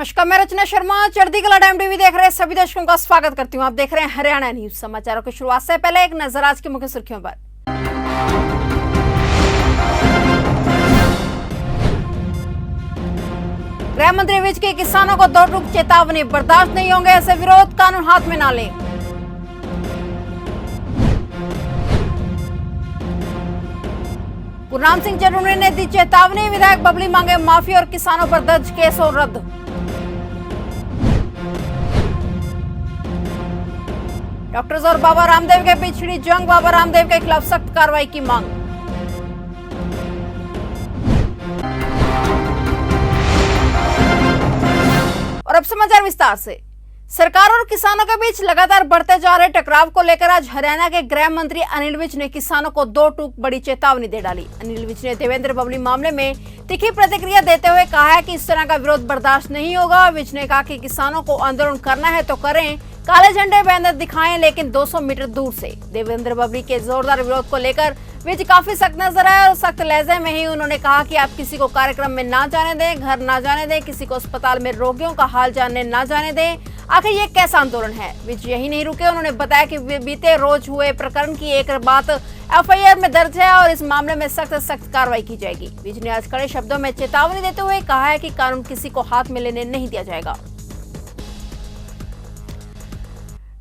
नमस्कार, मैं रचना शर्मा चढ़ती कला टाइम टीवी देख रहे सभी दर्शकों का स्वागत करती हूं। आप देख रहे हैं हरियाणा न्यूज। समाचारों की शुरुआत से पहले एक नजर आज की मुख्य सुर्खियों पर। गृह मंत्री विज की किसानों को दो टूक चेतावनी, बर्दाश्त नहीं होंगे ऐसे विरोध, कानून हाथ में ना लें। गुरनाम सिंह चढ़ूनी ने दी चेतावनी, विधायक बबली मांगे माफी और किसानों पर दर्ज केस और रद्द। डॉक्टर्स और बाबा रामदेव के बीच छिड़ी जंग, बाबा रामदेव के खिलाफ सख्त कार्रवाई की मांग। और अब समाचार विस्तार से। सरकार और किसानों के बीच लगातार बढ़ते जा रहे टकराव को लेकर आज हरियाणा के गृह मंत्री अनिल विज ने किसानों को दो टूक बड़ी चेतावनी दे डाली। अनिल विज ने देवेंद्र बबली मामले में तीखी प्रतिक्रिया देते हुए कहा है कि इस तरह का विरोध बर्दाश्त नहीं होगा। विज ने कहा कि किसानों को आंदोलन करना है तो करें, काले झंडे बैनर दिखाएं, लेकिन 200 मीटर दूर से। देवेंद्र बबली के जोरदार विरोध को लेकर विज काफी सख्त नजर आए और सख्त लहजे में ही उन्होंने कहा कि आप किसी को कार्यक्रम में ना जाने दें, घर ना जाने दें, किसी को अस्पताल में रोगियों का हाल जानने ना जाने दें। आखिर ये कैसा आंदोलन है? विज यही नहीं रुके, उन्होंने बताया कि बीते रोज हुए प्रकरण की एक बात एफआईआर में दर्ज है और इस मामले में सख्त कार्रवाई की जाएगी। विज ने आज कड़े शब्दों में चेतावनी देते हुए कहा है कि कानून किसी को हाथ में लेने नहीं दिया जाएगा।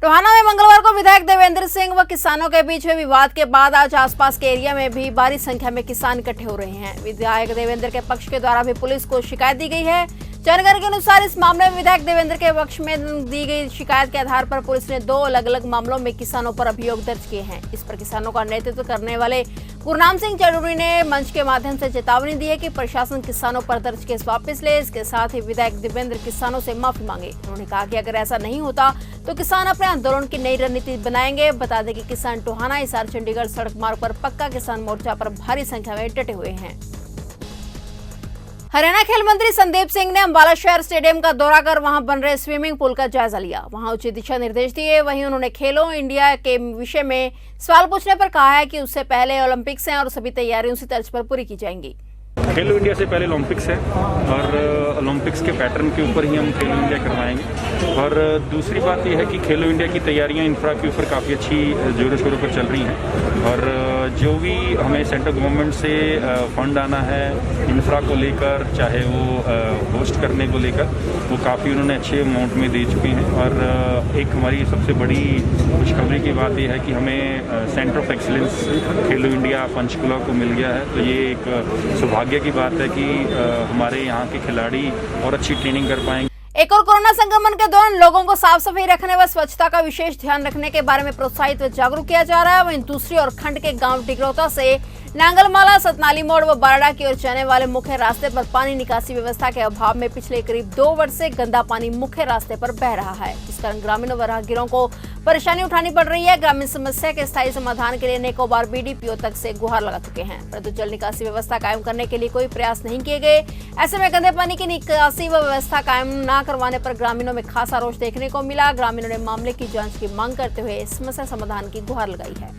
टोहाना में मंगलवार को विधायक देवेंद्र सिंह व किसानों के बीच हुए विवाद के बाद आज आसपास के एरिया में भी भारी संख्या में किसान इकट्ठे हो रहे हैं। विधायक देवेंद्र के पक्ष के द्वारा भी पुलिस को शिकायत दी गई है। जानकारी के अनुसार इस मामले में विधायक देवेंद्र के पक्ष में दी गई शिकायत के आधार पर पुलिस ने 2 अलग-अलग मामलों में किसानों पर अभियोग दर्ज किए हैं। इस पर किसानों का नेतृत्व करने वाले गुरनाम सिंह चढ़ूनी ने मंच के माध्यम से चेतावनी दी है कि प्रशासन किसानों पर दर्ज केस वापस ले। इसके साथ ही विधायक देवेंद्र किसानों से माफी मांगे। उन्होंने कहा कि अगर ऐसा नहीं होता तो किसान अपने आंदोलन की नई रणनीति बनाएंगे। बता दें कि किसान टोहाना हिसार चंडीगढ़ सड़क मार्ग पर पक्का किसान मोर्चा पर भारी संख्या में डटे हुए हैं। हरियाणा खेल मंत्री संदीप सिंह ने अंबाला शहर स्टेडियम का दौरा कर वहां बन रहे स्विमिंग पूल का जायजा लिया, वहां उचित दिशा निर्देश दिए। वहीं उन्होंने खेलो इंडिया के विषय में सवाल पूछने पर कहा है कि उससे पहले ओलंपिक्स हैं और सभी तैयारियां उसी तर्ज पर पूरी की जाएंगी। खेलो इंडिया से पहले ओलंपिक्स है और ओलंपिक्स के पैटर्न के ऊपर ही हम खेलो इंडिया करवाएंगे। और दूसरी बात यह है कि खेलो इंडिया की तैयारियां इंफ्रा के ऊपर काफ़ी अच्छी जोरों शोरों पर चल रही हैं और जो भी हमें सेंट्रल गवर्नमेंट से फंड आना है इंफ्रा को लेकर, चाहे वो होस्ट करने को लेकर, वो काफ़ी उन्होंने अच्छे अमाउंट में दे चुके हैं। और एक हमारी सबसे बड़ी खुशखबरी की बात यह है कि हमें centre of excellence Khelo India Panchkula को मिल गया है। तो ये एक सौभाग्य की बात है कि हमारे यहाँ के खिलाड़ी और अच्छी ट्रेनिंग कर पाएंगे। एक और कोरोना संक्रमण के दौरान लोगों को साफ सफाई रखने व स्वच्छता का विशेष ध्यान रखने के बारे में प्रोत्साहित व जागरूक किया जा रहा है। वहीं दूसरी ओर खंड के गांव टिकरौता से नांगलमाला, सतनाली मोड़ व बारड़ा की ओर जाने वाले मुख्य रास्ते पर पानी निकासी व्यवस्था के अभाव में पिछले करीब 2 वर्ष से गंदा पानी मुख्य रास्ते पर बह रहा है। इस कारण ग्रामीणों व राहगीरों को परेशानी उठानी पड़ रही है। ग्रामीण समस्या के स्थायी समाधान के लिए अनेकों बार बीडीपीओ तक से गुहार लगा चुके हैं, परंतु जल निकासी व्यवस्था कायम करने के लिए कोई प्रयास नहीं किए गए। ऐसे में गंदे पानी की निकासी व व्यवस्था कायम न करवाने पर ग्रामीणों में खासा रोष देखने को मिला। ग्रामीणों ने मामले की जांच की मांग करते हुए समस्या समाधान की गुहार लगाई है।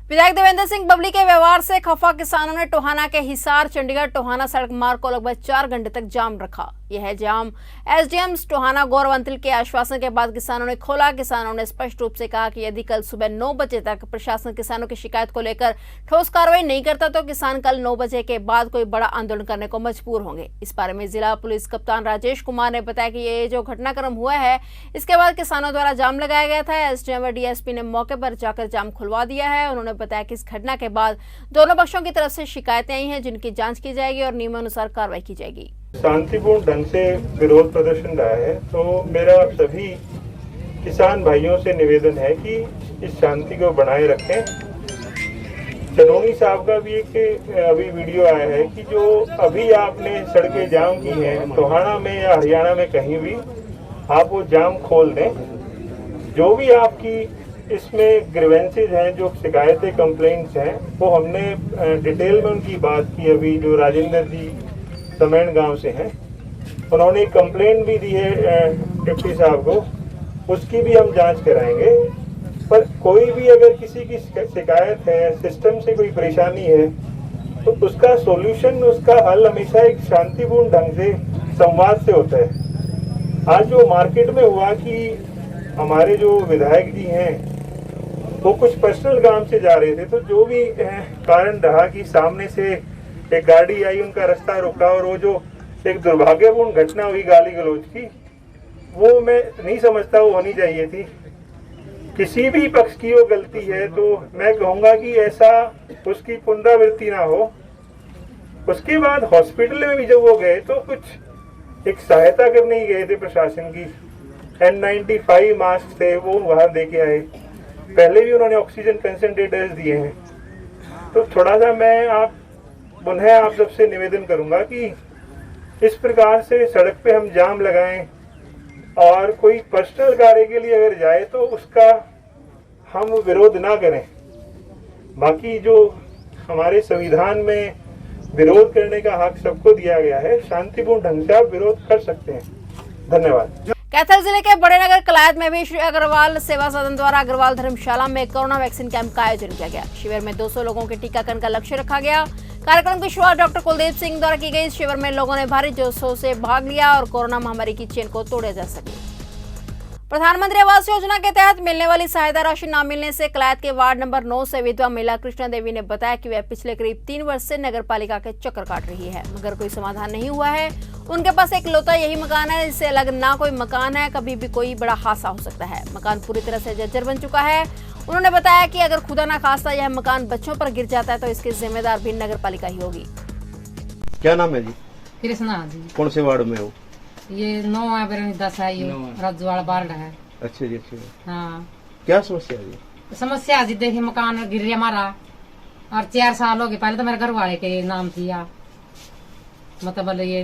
विधायक देवेंद्र सिंह बबली के व्यवहार से खफा किसानों ने टोहाना के हिसार चंडीगढ़ टोहाना सड़क मार्ग को लगभग 4 घंटे तक जाम रखा। यह जाम एसडीएम टोहाना गौरव अंतिल के आश्वासन के बाद किसानों ने खोला। किसानों ने स्पष्ट रूप से कहा कि यदि कल सुबह 9 बजे तक प्रशासन किसानों की शिकायत को लेकर ठोस कार्रवाई नहीं करता तो किसान कल 9 बजे के बाद कोई बड़ा आंदोलन करने को मजबूर होंगे। इस बारे में जिला पुलिस कप्तान राजेश कुमार ने बताया कि ये जो घटनाक्रम हुआ है इसके बाद किसानों द्वारा जाम लगाया गया था। एसडीएम व डीएसपी ने मौके पर जाकर जाम खुलवा दिया है। उन्होंने बताया कि इस घटना के बाद दोनों पक्षों की तरफ से शिकायतें आई हैं, जिनकी जांच की जाएगी और नियमानुसार कार्रवाई की जाएगी। शांतिपूर्ण ढंग से विरोध प्रदर्शन रहा है, तो मेरा सभी किसान भाइयों से निवेदन है कि इस शांति को बनाए रखें। चनोनी साहब का भी एक अभी वीडियो आया है कि जो अभी आपने सड़कें जाम की हैं टोहाना में या हरियाणा में कहीं भी, आप वो जाम खोल दें। जो भी आपकी इसमें ग्रीवेंसेज हैं, जो शिकायतें कंप्लेंट्स हैं, वो हमने डिटेल में उनकी बात की। अभी जो राजेंद्र जी तमैन गांव से हैं, उन्होंने एक कंप्लेंट भी दी है डिप्टी साहब को, उसकी भी हम जांच कराएंगे। पर कोई भी अगर किसी की शिकायत है, सिस्टम से कोई परेशानी है, तो उसका सॉल्यूशन, उसका हल हमेशा एक शांतिपूर्ण ढंग से संवाद से होता है। आज जो मार्केट में हुआ कि हमारे जो विधायक जी हैं वो कुछ पर्सनल काम से जा रहे थे, तो जो भी कारण रहा कि सामने से एक गाड़ी आई, उनका रास्ता रोका और वो जो एक दुर्भाग्यपूर्ण घटना हुई गाली गलौज की, वो मैं नहीं समझता वो होनी चाहिए थी। किसी भी पक्ष की वो गलती है तो मैं कहूँगा कि ऐसा उसकी पुनरावृत्ति ना हो। उसके बाद हॉस्पिटल में भी जब वो गए तो कुछ एक सहायता करने ही गए थे प्रशासन की। N95 मास्क थे वो वहाँ दे के आए, पहले भी उन्होंने ऑक्सीजन कंसंट्रेटर्स दिए हैं। तो थोड़ा सा मैं पुनः आप सबसे निवेदन करूँगा कि इस प्रकार से सड़क पे हम जाम लगाएं और कोई पर्सनल कार्य के लिए अगर जाए तो उसका हम विरोध ना करें। बाकी जो हमारे संविधान में विरोध करने का हक सबको दिया गया है, शांतिपूर्ण ढंग से आप विरोध कर सकते हैं। धन्यवाद। कैथल जिले के बड़े नगर कलायत में भी श्री अग्रवाल सेवा सदन द्वारा अग्रवाल धर्मशाला में कोरोना वैक्सीन कैंप का आयोजन किया गया। शिविर में 200 लोगों के टीकाकरण का लक्ष्य रखा गया। कार्यक्रम की शुरुआत डॉक्टर कुलदीप सिंह द्वारा की गई। शिविर में लोगों ने भारी जोशों से भाग लिया और कोरोना महामारी की चेन को तोड़ा जा सके। प्रधानमंत्री आवास योजना के तहत मिलने वाली सहायता राशि न मिलने से कलायत के वार्ड नंबर 9 से विधवा महिला कृष्णा देवी ने बताया कि वह पिछले करीब 3 वर्ष से नगर पालिका के चक्कर काट रही है, मगर कोई समाधान नहीं हुआ है। उनके पास एक लौता यही मकान है, इससे अलग ना कोई मकान है। कभी भी कोई बड़ा हादसा हो सकता है। मकान पूरी तरह से जर्जर बन चुका है। उन्होंने बताया कि अगर खुदा ना खास्ता यह मकान बच्चों पर गिर जाता है तो इसके जिम्मेदार भी नगर पालिका ही होगी। क्या नाम है जी? कृष्णा जी। कौन से वार्ड में हो? ये 9 है, 10 है, ये रजवाड़ा वार्ड है। अच्छा जी, अच्छा। हाँ, क्या समस्या है जी? समस्या जी देखिए, मकान गिर गया हमारा और 4 साल हो गए। पहले तो मेरे घर वाले के नाम थी, मतलब ये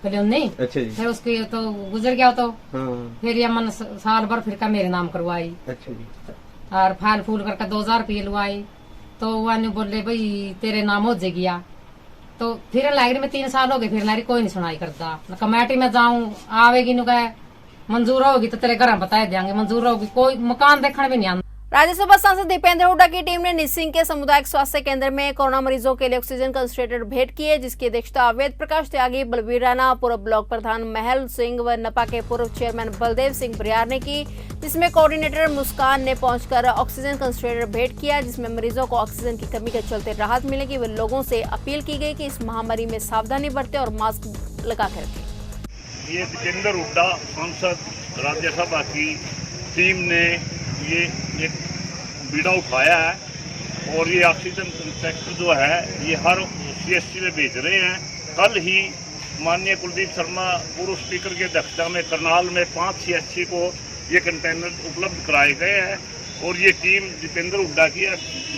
पहले नहीं। अच्छा जी। फिर उसके तो गुजर गया तो हाँ। फिर ये मन साल भर फिर का मेरे नाम करवाई। अच्छा जी। और फाल फूल करके 2000 रुपये लुआई। तो वो बोले भाई तेरे नाम हो जाएगी। तो फिर लाइब्रेरी में 3 साल हो गए, फिर लाइब्रेरी कोई नहीं सुनाई करता। कमेटी में जाऊं, आवेगी नु कहे मंजूर होगी तो तेरे घर में बता देंगे, मंजूर होगी, कोई मकान देखने भी नहीं आता। राज्यसभा सांसद दीपेंद्र हुड्डा की टीम ने निसिंग के सामुदायिक स्वास्थ्य केंद्र में कोरोना मरीजों के लिए ऑक्सीजन कंसंट्रेटर भेंट किए, जिसकी अध्यक्षता वेद प्रकाश त्यागी, बलबीर राणा, पूर्व ब्लॉक प्रधान महल सिंह व नपा के पूर्व चेयरमैन बलदेव सिंह बरियार ने की, जिसमें कोऑर्डिनेटर मुस्कान ने पहुंचकर ऑक्सीजन कंसंट्रेटर भेंट किया, जिसमें मरीजों को ऑक्सीजन की कमी के चलते राहत मिलेगी। वे लोगों से अपील की गई कि इस महामारी में सावधानी बरतें और मास्क लगा कर रखें। ये दीपेंद्र हुड्डा सांसद राज्यसभा की टीम ने ये एक बीड़ा उठाया है और ये ऑक्सीजन कंसंट्रेटर जो है ये हर CSC में भेज रहे हैं। कल ही माननीय कुलदीप शर्मा पूर्व स्पीकर की अध्यक्षता में करनाल में 5 CSC को ये कंटेनर उपलब्ध कराए गए हैं और ये टीम दीपेंद्र हुड्डा की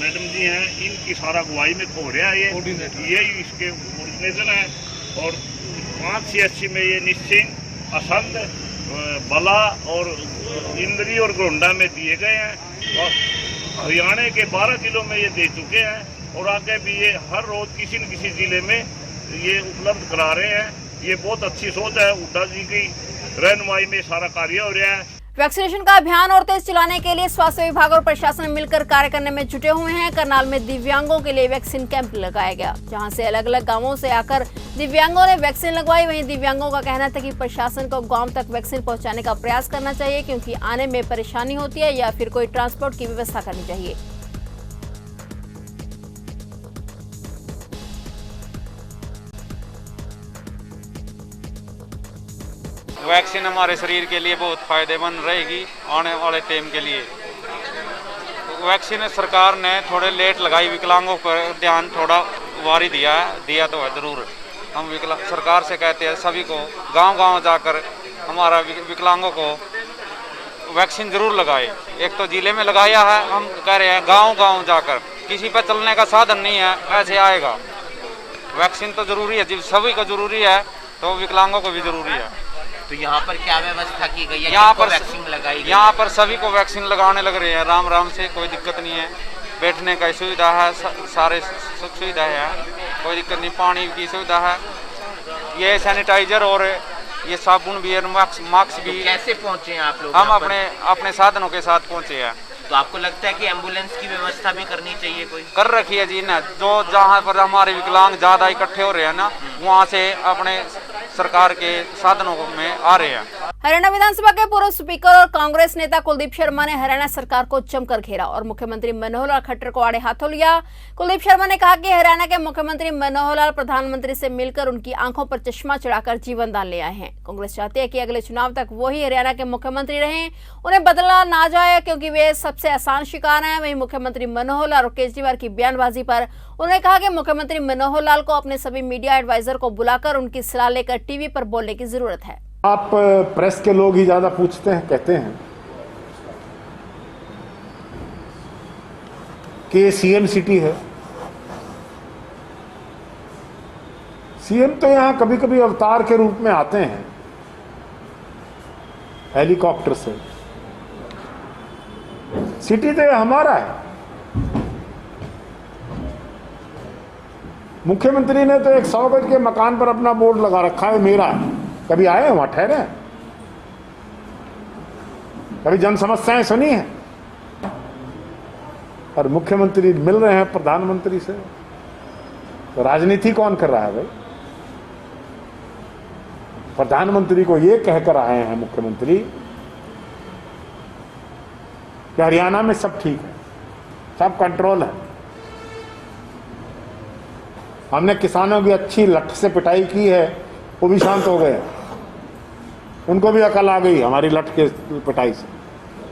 मैडम जी हैं, इनकी सारा अगुवाई में हो रहा है। ये इसके कोऑर्डिनेटर हैं और 5 CSC में ये निश्चिंत, असंध, बला और इंद्री और गोंडा में दिए गए हैं और हरियाणा के 12 जिलों में ये दे चुके हैं और आगे भी ये हर रोज किसी न किसी जिले में ये उपलब्ध करा रहे हैं। ये बहुत अच्छी सोच है, हुड्डा जी की रहनुमाई में सारा कार्य हो रहा है। वैक्सीनेशन का अभियान और तेज चलाने के लिए स्वास्थ्य विभाग और प्रशासन मिलकर कार्य करने में जुटे हुए हैं। करनाल में दिव्यांगों के लिए वैक्सीन कैंप लगाया गया, जहां से अलग अलग गांवों से आकर दिव्यांगों ने वैक्सीन लगवाई। वहीं दिव्यांगों का कहना था कि प्रशासन को गांव तक वैक्सीन पहुंचाने का प्रयास करना चाहिए, क्योंकि आने में परेशानी होती है, या फिर कोई ट्रांसपोर्ट की व्यवस्था करनी चाहिए। वैक्सीन हमारे शरीर के लिए बहुत फायदेमंद रहेगी आने वाले टाइम के लिए। वैक्सीन सरकार ने थोड़े लेट लगाई, विकलांगों पर ध्यान थोड़ा वारी दिया तो है ज़रूर। हम सरकार से कहते हैं सभी को गांव-गांव जाकर हमारा विकलांगों को वैक्सीन ज़रूर लगाए। एक तो जिले में लगाया है, हम कह रहे हैं गांव-गांव जाकर, किसी पर चलने का साधन नहीं है, ऐसे आएगा। वैक्सीन तो ज़रूरी है, सभी को ज़रूरी है तो विकलांगों को भी ज़रूरी है। तो यहाँ पर क्या व्यवस्था की गई है? यहाँ पर वैक्सीन लगाई गई? यहाँ पर सभी को वैक्सीन लगाने लग रहे हैं, राम से, कोई दिक्कत नहीं है। बैठने का सुविधा है, सारे सुख सुविधा है, कोई दिक्कत नहीं। पानी की सुविधा है, ये सैनिटाइजर और ये साबुन भी है, मास्क भी। तो कैसे पहुँचे हैं आप लोग? हम अपने साधनों के साथ पहुँचे हैं। तो आपको लगता है कि एम्बुलेंस की व्यवस्था भी करनी चाहिए कोई? कर रखी है जी ना, जो जहाँ पर हमारे विकलांग ज्यादा इकट्ठे हो रहे हैं ना, वहाँ से अपने सरकार के साधनों में आ रहे हैं। हरियाणा विधानसभा के पूर्व स्पीकर और कांग्रेस नेता कुलदीप शर्मा ने हरियाणा सरकार को जमकर घेरा और मुख्यमंत्री मनोहर लाल खट्टर को आड़े हाथों लिया। कुलदीप शर्मा ने कहा कि हरियाणा के मुख्यमंत्री मनोहर लाल प्रधानमंत्री से मिलकर उनकी आंखों पर चश्मा चढ़ाकर जीवन दान ले आए हैं। कांग्रेस चाहती है कि अगले चुनाव तक वही हरियाणा के मुख्यमंत्री रहें, उन्हें बदला ना जाए क्योंकि वे सबसे आसान शिकार हैं। वहीं मुख्यमंत्री मनोहर लाल और केजरीवाल की बयानबाजी पर उन्होंने कहा कि मुख्यमंत्री मनोहर लाल को अपने सभी मीडिया एडवाइजर को बुलाकर उनकी सलाह लेकर टीवी पर बोलने की जरूरत है। आप प्रेस के लोग ही ज्यादा पूछते हैं, कहते हैं कि ये सीएम सिटी है। सीएम तो यहां कभी कभी अवतार के रूप में आते हैं हेलीकॉप्टर से। सिटी तो ये हमारा है। मुख्यमंत्री ने तो एक 100 गज के मकान पर अपना बोर्ड लगा रखा है, मेरा। कभी आए वहां ठहरे? कभी जन समस्याएं सुनी है? और मुख्यमंत्री मिल रहे हैं प्रधानमंत्री से, तो राजनीति कौन कर रहा है भाई? प्रधानमंत्री को ये कहकर आए हैं मुख्यमंत्री कि हरियाणा में सब ठीक है, सब कंट्रोल है। हमने किसानों की अच्छी लठ से पिटाई की है, वो भी शांत हो गए। उनको भी अकल आ गई हमारी लठ के पिटाई से।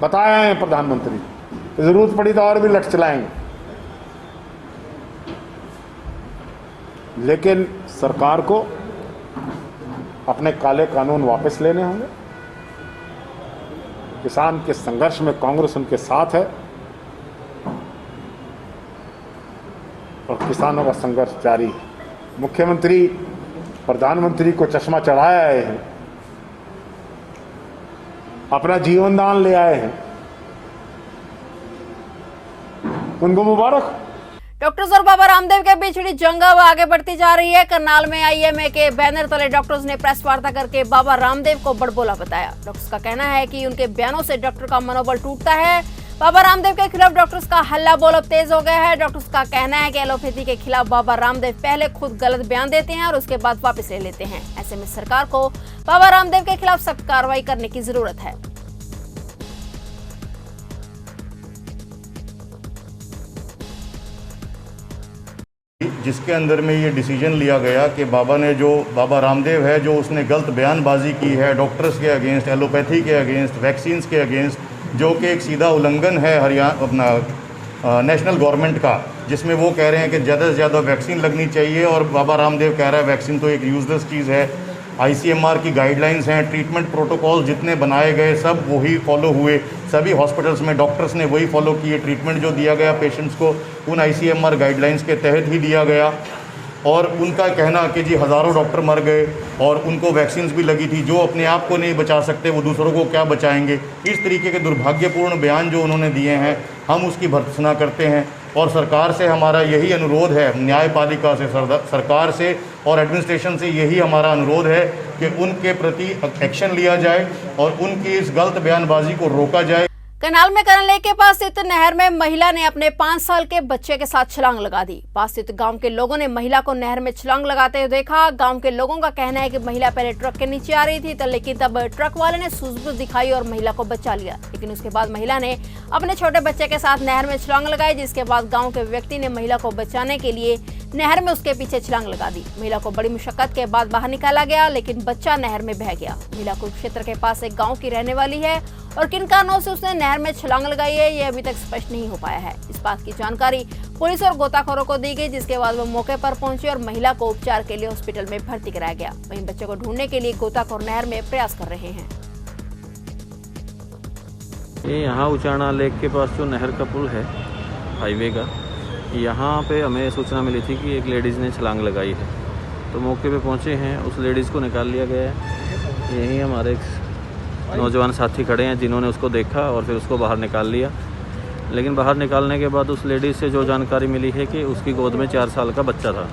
बताया है प्रधानमंत्री, जरूरत पड़ी तो और भी लठ चलाएंगे। लेकिन सरकार को अपने काले कानून वापस लेने होंगे। किसान के संघर्ष में कांग्रेस उनके साथ है और किसानों का संघर्ष जारी है। मुख्यमंत्री प्रधानमंत्री को चश्मा चढ़ाए आए हैं, अपना जीवन दान ले आए हैं, उनको मुबारक। डॉक्टर्स और बाबा रामदेव के बीच छिड़ी जंग अब आगे बढ़ती जा रही है। करनाल में आईएमए के बैनर तले डॉक्टर्स ने प्रेस वार्ता करके बाबा रामदेव को बड़बोला बताया। डॉक्टर्स का कहना है कि उनके बयानों से डॉक्टर का मनोबल टूटता है। बाबा रामदेव के खिलाफ डॉक्टर्स का हल्ला बोल अब तेज हो गया है। डॉक्टर्स का कहना है कि एलोपैथी के खिलाफ बाबा रामदेव पहले खुद गलत बयान देते हैं और उसके बाद वापस ले लेते हैं। ऐसे में सरकार को बाबा रामदेव के खिलाफ सख्त कार्रवाई करने की जरूरत है। जिसके अंदर में ये डिसीजन लिया गया कि बाबा रामदेव है जो उसने गलत बयानबाजी की है डॉक्टर्स के अगेंस्ट, एलोपैथी के अगेंस्ट, वैक्सीन्स के अगेंस्ट, जो कि एक सीधा उल्लंघन है हरियाणा अपना नेशनल गवर्नमेंट का, जिसमें वो कह रहे हैं कि ज़्यादा से ज़्यादा वैक्सीन लगनी चाहिए और बाबा रामदेव कह रहा है वैक्सीन तो एक यूजलेस चीज़ है। ICMR की गाइडलाइंस हैं, ट्रीटमेंट प्रोटोकॉल जितने बनाए गए सब वही फॉलो हुए। सभी हॉस्पिटल्स में डॉक्टर्स ने वही फॉलो किए। ट्रीटमेंट जो दिया गया पेशेंट्स को उन ICMR गाइडलाइंस के तहत ही दिया गया। और उनका कहना कि जी हज़ारों डॉक्टर मर गए और उनको वैक्सीन्स भी लगी थी, जो अपने आप को नहीं बचा सकते वो दूसरों को क्या बचाएंगे। इस तरीके के दुर्भाग्यपूर्ण बयान जो उन्होंने दिए हैं हम उसकी भर्त्सना करते हैं और सरकार से हमारा यही अनुरोध है, न्यायपालिका से, सरकार से और एडमिनिस्ट्रेशन से यही हमारा अनुरोध है कि उनके प्रति एक्शन लिया जाए और उनकी इस गलत बयानबाजी को रोका जाए। करनाल में करन लेक के पास स्थित नहर में महिला ने अपने 5 साल के बच्चे के साथ छलांग लगा दी। पास स्थित गांव के लोगों ने महिला को नहर में छलांग लगाते हुए देखा। गांव के लोगों का कहना है कि महिला पहले ट्रक के नीचे आ रही थी लेकिन तब ट्रक वाले ने सूझबूझ दिखाई और महिला को बचा लिया। लेकिन उसके बाद महिला ने अपने छोटे बच्चे के साथ नहर में छलांग लगाई, जिसके बाद गाँव के व्यक्ति ने महिला को बचाने के लिए नहर में उसके पीछे छलांग लगा दी। महिला को बड़ी मुशक्कत के बाद बाहर निकाला गया लेकिन बच्चा नहर में बह गया। महिला कुरुक्षेत्र के पास एक गांव की रहने वाली है और किन कारणों से उसने नहर में छलांग लगाई है यह अभी तक स्पष्ट नहीं हो पाया है। इस बात की जानकारी पुलिस और गोताखोरों को दी गई, जिसके बाद वो मौके पर पहुंचे और महिला को उपचार के लिए हॉस्पिटल में भर्ती कराया गया। वहीं बच्चे को ढूंढने के लिए गोताखोर नहर में प्रयास कर रहे हैं। ये यहाँ उचाणा लेक के पास जो नहर का पुल है हाईवे का, यहाँ पे हमें सूचना मिली थी कि एक लेडीज़ ने छलांग लगाई है, तो मौके पे पहुँचे हैं। उस लेडीज़ को निकाल लिया गया है। यहीं हमारे एक नौजवान साथी खड़े हैं जिन्होंने उसको देखा और फिर उसको बाहर निकाल लिया। लेकिन बाहर निकालने के बाद उस लेडीज़ से जो जानकारी मिली है कि उसकी गोद में 4 साल का बच्चा था।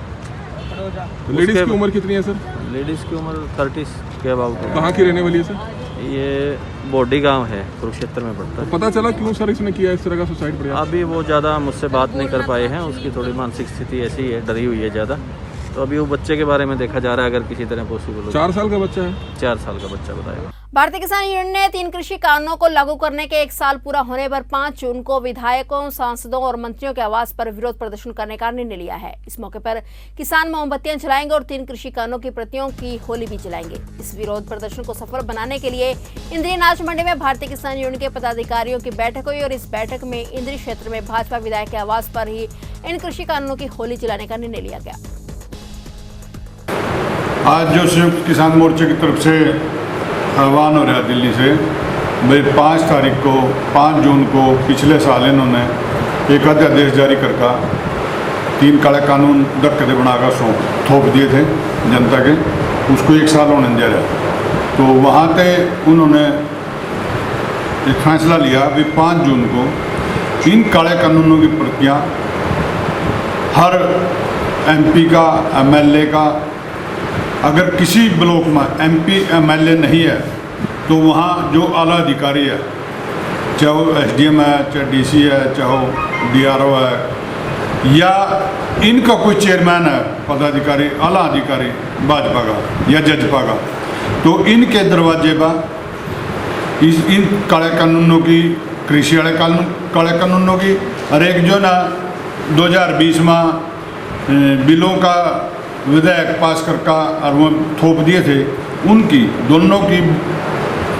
तो लेडीज़ की उम्र कितनी है सर? लेडीज़ की उम्र 30 के अबाउट है। कहाँ की रहने वाली है सर? ये बोडी गांव है, कुरुक्षेत्र में पड़ता है। पता चला क्यों सर इसने किया इस तरह का सुसाइड प्रयास? अभी वो ज़्यादा मुझसे बात नहीं कर पाए हैं, उसकी थोड़ी मानसिक स्थिति ऐसी है, डरी हुई है ज़्यादा। तो अभी वो बच्चे के बारे में देखा जा रहा है, अगर किसी तरह पॉसिबल हो। 4 साल का बच्चा है? 4 साल का बच्चा बताया। भारतीय किसान यूनियन ने 3 कृषि कानूनों को लागू करने के 1 साल पूरा होने पर 5 जून को विधायकों, सांसदों और मंत्रियों के आवास पर विरोध प्रदर्शन करने का निर्णय लिया है। इस मौके पर किसान मोमबत्तियां जलाएंगे और 3 कृषि कानूनों की प्रतियों की होली भी जलाएंगे। इस विरोध प्रदर्शन को सफल बनाने के लिए इंद्री नाच मंडी में भारतीय किसान यूनियन के पदाधिकारियों की बैठक हुई और इस बैठक में इंद्री क्षेत्र में भाजपा विधायक के आवास पर ही इन कृषि कानूनों की होली जलाने का निर्णय लिया गया। आज जो संयुक्त किसान मोर्चे की तरफ से आह्वान हो रहा है दिल्ली से, भाई 5 तारीख को 5 जून को पिछले साल इन्होंने एक अध्यादेश जारी करके 3 काले कानून धक्के बनाकर थोप दिए थे जनता के, उसको 1 साल होने दे रहा। तो वहाँ पे उन्होंने एक फैसला लिया कि 5 जून को 3 काले कानूनों की प्रतियाँ हर MP का, MLA का, अगर किसी ब्लॉक में MP MLA नहीं है तो वहाँ जो आला अधिकारी है, चाहे वो SDM है, चाहे DC है, चाहे वो DRO है, या इनका कोई चेयरमैन है, पदाधिकारी, आला अधिकारी भाजपा का या जजपा का, तो इनके दरवाजे पर इन काले कानूनों की, कृषि वाले काले कानूनों की, और एक जो ना 2020 में बिलों का विधेयक पास करके और वो थोप दिए थे, उनकी दोनों की,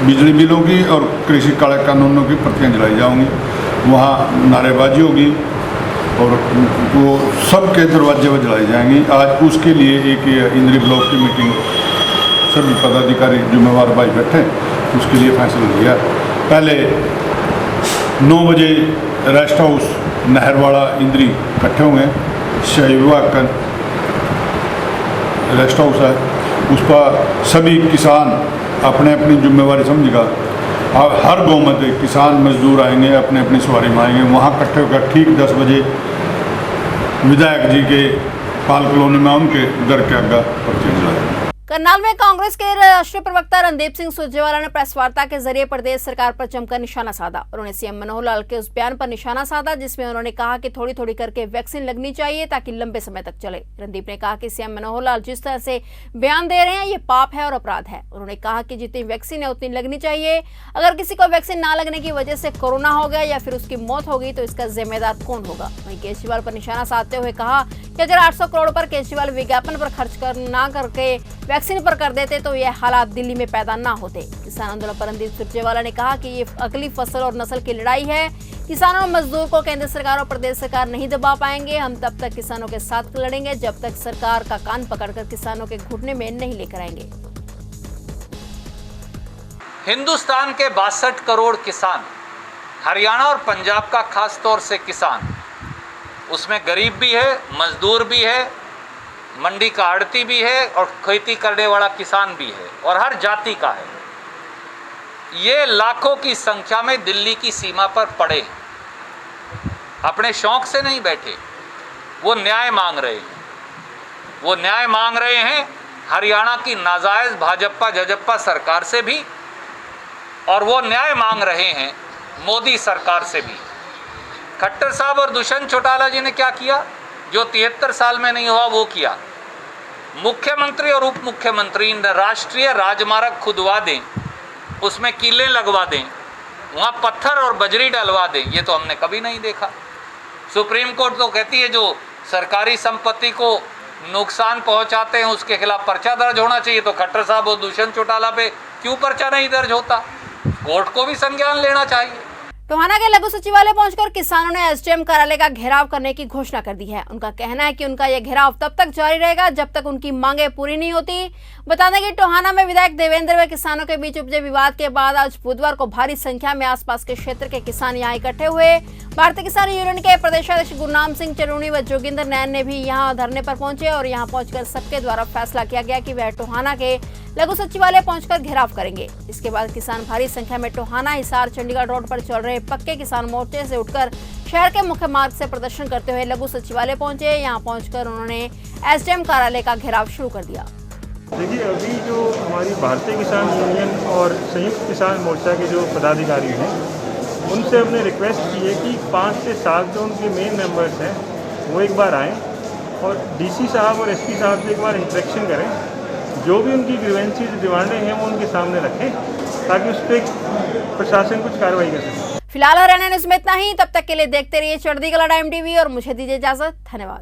बिजली बिलों की और कृषि काले कानूनों की प्रतियां जलाई जाएंगी। वहाँ नारेबाजी होगी और वो सबके दरवाजे पर जलाई जाएंगी। आज उसके लिए एक इंद्री ब्लॉक की मीटिंग सभी पदाधिकारी जिम्मेवार भाई बैठे, उसके लिए फैसला लिया। पहले 9 बजे रेस्ट हाउस नहरवाड़ा इंद्री इकट्ठे होंगे, शहरी विभाग का रेस्ट हाउस है, उस पर सभी किसान अपने अपनी जिम्मेवारी समझेगा। और हर गाँव में किसान मजदूर आएंगे, अपने अपनी सवारी में आएंगे, वहाँ इकट्ठे होकर ठीक 10 बजे विधायक जी के पाल कॉलोनी में उनके घर के आगे पर्चे जलाएंगे। करनाल में कांग्रेस के राष्ट्रीय प्रवक्ता रणदीप सिंह सुरजेवाला ने प्रेस वार्ता के जरिए प्रदेश सरकार पर जमकर निशाना साधा। उन्होंने सीएम मनोहर लाल के उस बयान पर निशाना साधा जिसमें उन्होंने कहा कि थोड़ी थोड़ी करके वैक्सीन लगनी चाहिए ताकि लंबे समय तक चले। रणदीप ने कहा कि सीएम मनोहर लाल जिस तरह से बयान दे रहे हैं ये पाप है और अपराध है। उन्होंने कहा कि जितनी वैक्सीन है उतनी लगनी चाहिए। अगर किसी को वैक्सीन ना लगने की वजह से कोरोना हो गया या फिर उसकी मौत हो गई तो इसका जिम्मेदार कौन होगा। वहीं केजरीवाल पर निशाना साधते हुए कहा कि अगर 800 करोड़ पर केजरीवाल विज्ञापन पर खर्च ना करके वैक्सीन पर कर देते तो यह हालात दिल्ली में पैदा ना होते। किसान आंदोलन पर रणदीप सुरजेवाला ने कहा कि ये अगली फसल और नस्ल की लड़ाई है। किसानों और मजदूर को केंद्र सरकार और प्रदेश सरकार नहीं दबा पाएंगे। हम तब तक किसानों के साथ लड़ेंगे जब तक सरकार का कान पकड़कर किसानों के घुटने में नहीं लेकर आएंगे। हिंदुस्तान के 62 करोड़ किसान, हरियाणा और पंजाब का खास तौर से किसान, उसमें गरीब भी है, मजदूर भी है, मंडी का आड़ती भी है और खेती करने वाला किसान भी है और हर जाति का है। ये लाखों की संख्या में दिल्ली की सीमा पर पड़े हैं, अपने शौक से नहीं बैठे, वो न्याय मांग रहे हैं। वो न्याय मांग रहे हैं हरियाणा की नाजायज भाजपा जजप्पा सरकार से भी, और वो न्याय मांग रहे हैं मोदी सरकार से भी। खट्टर साहब और दुष्यंत चौटाला जी ने क्या किया, जो 73 साल में नहीं हुआ वो किया। मुख्यमंत्री और उप मुख्यमंत्री राष्ट्रीय राजमार्ग खुदवा दें, उसमें कीलें लगवा दें, वहाँ पत्थर और बजरी डलवा दें, ये तो हमने कभी नहीं देखा। सुप्रीम कोर्ट तो कहती है जो सरकारी संपत्ति को नुकसान पहुँचाते हैं उसके खिलाफ पर्चा दर्ज होना चाहिए, तो खट्टर साहब और दुष्यंत चौटाला पे क्यों पर्चा नहीं दर्ज होता? कोर्ट को भी संज्ञान लेना चाहिए। टोहाना के लघु सचिवालय पहुंचकर किसानों ने एसडीएम कार्यालय का घेराव करने की घोषणा कर दी है। उनका कहना है कि उनका यह घेराव तब तक जारी रहेगा जब तक उनकी मांगें पूरी नहीं होती। बता दें कि टोहाना में विधायक देवेंद्र व किसानों के बीच उपजे विवाद के बाद आज बुधवार को भारी संख्या में आसपास के क्षेत्र के किसान यहां इकट्ठे हुए। भारतीय किसान यूनियन के प्रदेशाध्यक्ष गुरनाम सिंह चरूणी व जोगिंदर नैन ने भी यहां धरने पर पहुंचे और यहां पहुंचकर सबके द्वारा फैसला किया गया कि वह टोहाना के लघु सचिवालय पहुंचकर घेराव करेंगे। इसके बाद किसान भारी संख्या में टोहाना हिसार चंडीगढ़ रोड पर चल रहे पक्के किसान मोर्चे से उठकर शहर के मुख्य मार्ग से प्रदर्शन करते हुए लघु सचिवालय पहुंचे। यहां पहुंचकर उन्होंने एसडीएम कार्यालय का घेराव शुरू कर दिया। देखिए, अभी जो हमारी भारतीय किसान यूनियन और संयुक्त किसान मोर्चा के जो पदाधिकारी हैं, उनसे हमने रिक्वेस्ट की है कि 5 से 7 जो उनके मेन मेंबर्स हैं वो एक बार आएँ और डीसी साहब और एसपी साहब से एक बार इंटरेक्शन करें, जो भी उनकी ग्रीवेंसीज डिमांडें हैं वो उनके सामने रखें ताकि उस पर प्रशासन कुछ कार्रवाई कर सके। फिलहाल हरियाणा न्यूज में इतना ही। तब तक के लिए देखते रहिए चढ़ती कला टाइम टीवी और मुझे दीजिए इजाजत। धन्यवाद।